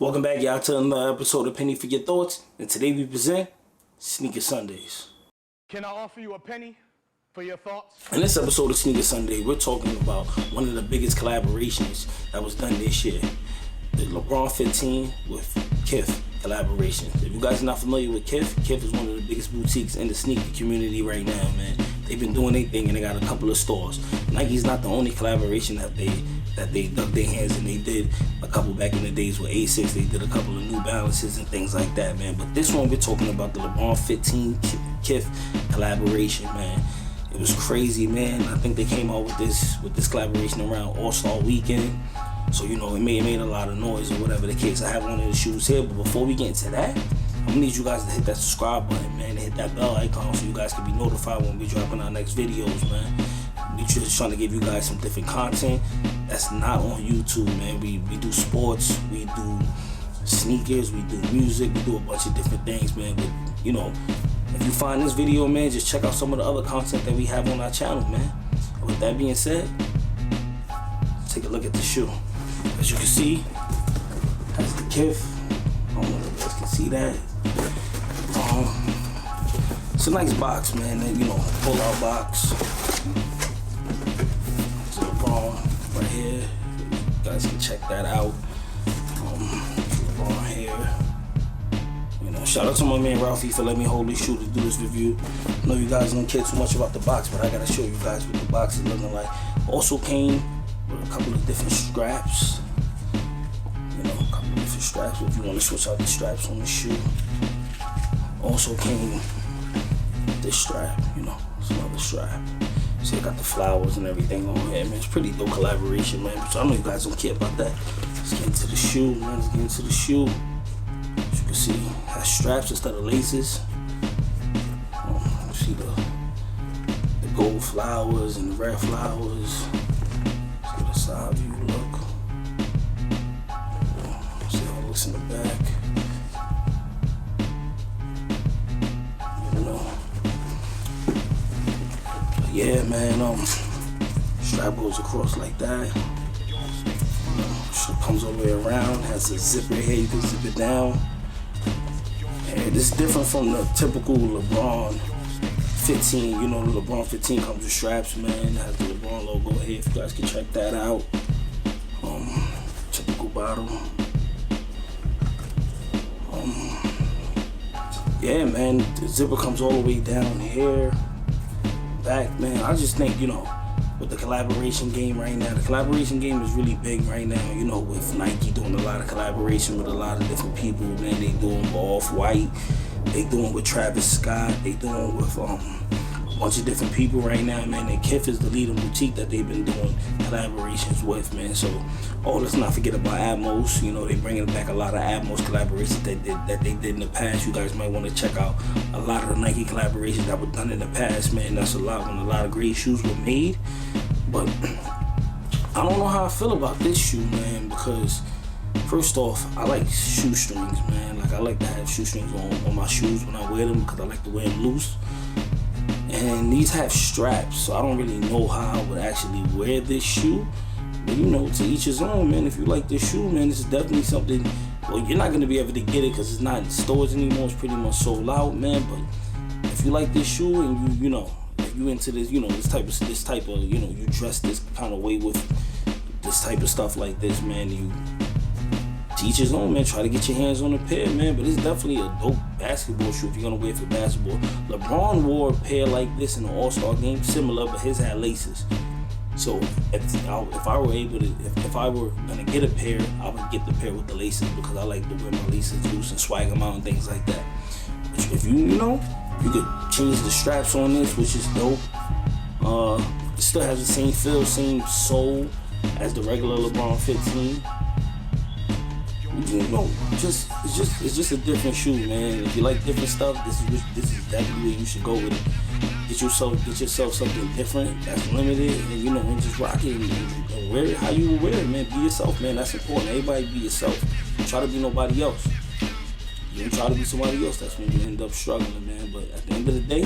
Welcome back, y'all, to another episode of Penny for Your Thoughts. And today we present Sneaker Sundays. Can I offer you a penny for your thoughts? In this episode of Sneaker Sunday, we're talking about one of the biggest collaborations that was done this year. The Lebron 15 with Kith collaboration. If you guys are not familiar with Kith, Kith is one of the biggest boutiques in the sneaker community right now, man. They've been doing their thing and they got a couple of stores. Nike's not the only collaboration that they dug their hands in. They did a couple back in the days with A6. They did a couple of New Balances and things like that, man. But this one, we're talking about the Lebron 15 Kith collaboration, man. It was crazy, man. I think they came out with this collaboration around All-Star Weekend. So, you know, it made a lot of noise or whatever the case. I have one of the shoes here, but before we get into that, I'm gonna need you guys to hit that subscribe button, man, and hit that bell icon so you guys can be notified when we dropping our next videos, man. We just trying to give you guys some different content that's not on YouTube, man. We do sports, we do sneakers, we do music, we do a bunch of different things, man. But, you know, if you find this video, man, just check out some of the other content that we have on our channel, man. And with that being said, take a look at the shoe. As you can see, has the Kith. I don't know if you guys can see that. It's a nice box, man. You know, pull-out box. It's a Lebron right here. You guys can check that out. Lebron here. You know, shout out to my man Ralphie for letting me hold this shoe to do this review. I know you guys don't care too much about the box, but I gotta show you guys what the box is looking like. Also came with a couple of different straps. You know, a couple of different straps if you want to switch out the straps on the shoe. Also came with this strap, you know, it's another strap. See, I got the flowers and everything on here, man. It's pretty dope collaboration, man. So I know you guys don't care about that. Let's get into the shoe, man. Let's get into the shoe. As you can see, it has straps instead of laces. You see the gold flowers and the red flowers. Let's get a side view look. See how it looks in the back. Yeah, man, strap goes across like that. Shit comes all the way around, has a zipper here, you can zip it down. And it's different from the typical Lebron 15. You know, the Lebron 15 comes with straps, man. It has the Lebron logo here, if you guys can check that out. Typical bottle. Yeah, man, the zipper comes all the way down here. Back, man, I just think, you know, with the collaboration game right now, the collaboration game is really big right now, you know, with Nike doing a lot of collaboration with a lot of different people, man. They doing with Off-White, they doing with Travis Scott, they doing with a bunch of different people right now, man. And Kith is the leading boutique that they've been doing collaborations with, man. So, let's not forget about Atmos. You know, they bringing back a lot of Atmos collaborations that they did in the past. You guys might want to check out a lot of the Nike collaborations that were done in the past, man. That's a lot when a lot of great shoes were made. But I don't know how I feel about this shoe, man, because first off, I like shoestrings, man. Like, I like to have shoestrings on my shoes when I wear them because I like to wear them loose. And these have straps, so I don't really know how I would actually wear this shoe. But, you know, to each his own, man. If you like this shoe, man, this is definitely something. Well, you're not going to be able to get it because it's not in stores anymore. It's pretty much sold out, man. But if you like this shoe and you know, if you into this, you know, this type of, you know, you dress this kind of way with this type of stuff like this, man, you teach his own, man. Try to get your hands on a pair, man. But it's definitely a dope basketball shoe if you're gonna wear it for basketball. LeBron wore a pair like this in the All-Star game, similar, but his had laces. So if I were gonna get a pair, I would get the pair with the laces because I like to wear my laces loose and swag them out and things like that. But if you know, you could change the straps on this, which is dope. It still has the same feel, same sole as the regular Lebron 15. You know, it's just a different shoe, man. If you like different stuff, this is definitely where you should go with it. Get yourself something different that's limited, and you know, and just rock it and wear it how you wear it, man. Be yourself, man. That's important. Everybody be yourself. Don't try to be nobody else. You don't try to be somebody else. That's when you end up struggling, man. But at the end of the day,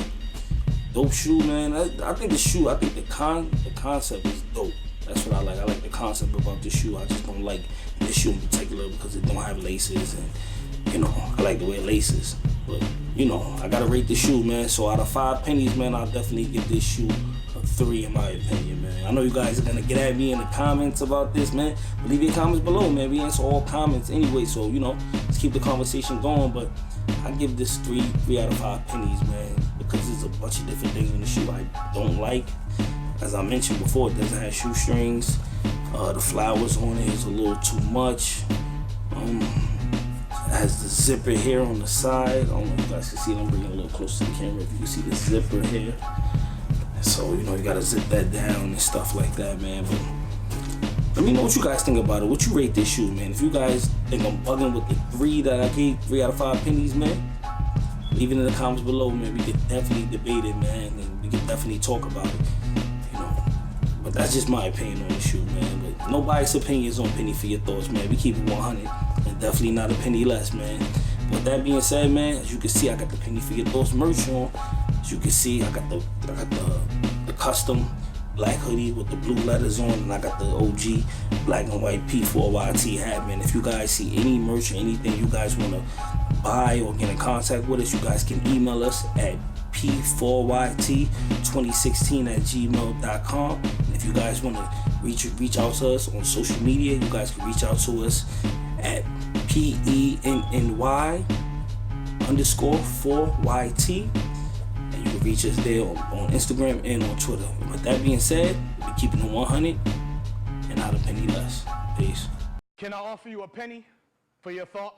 dope shoe, man. I think the concept is dope. That's what I like. I like the concept about this shoe. I just don't like this shoe in particular because it don't have laces, and you know, I like the way it laces. But you know, I gotta rate the shoe, man. So out of 5 pennies, man, I'll definitely give this shoe a 3 in my opinion, man. I know you guys are gonna get at me in the comments about this, man. But leave your comments below, man. We answer all comments anyway, so you know, let's keep the conversation going. But I give this 3 out of 5 pennies, man, because there's a bunch of different things in the shoe I don't like. As I mentioned before, it doesn't have shoestrings. The flowers on it is a little too much. It has the zipper here on the side. I don't know if you guys can see it. I'm bringing it a little closer to the camera. If you can see the zipper here. So, you know, you gotta zip that down and stuff like that, man. But let me know what you guys think about it. What you rate this shoe, man? If you guys think I'm bugging with the 3 that I gave, 3 out of 5 pennies, man, leave it in the comments below, man. We could definitely debate it, man, and we could definitely talk about it. But that's just my opinion on the shoe, man. But nobody's opinion is on penny for your thoughts, man. We keep it 100, and definitely not a penny less, man. With that being said, man, as you can see, I got the penny for your thoughts merch on. As you can see, I got the custom black hoodie with the blue letters on, and I got the OG black and white P4YT hat, man. If you guys see any merch or anything you guys want to buy or get in contact with us, you guys can email us at p4yt2016@gmail.com. And if you guys want to reach out to us on social media, you guys can reach out to us at PENNY_4YT, and you can reach us there on Instagram and on Twitter. And with that being said, we'll be keeping it 100 and not a penny less. Peace. Can I offer you a penny for your thoughts?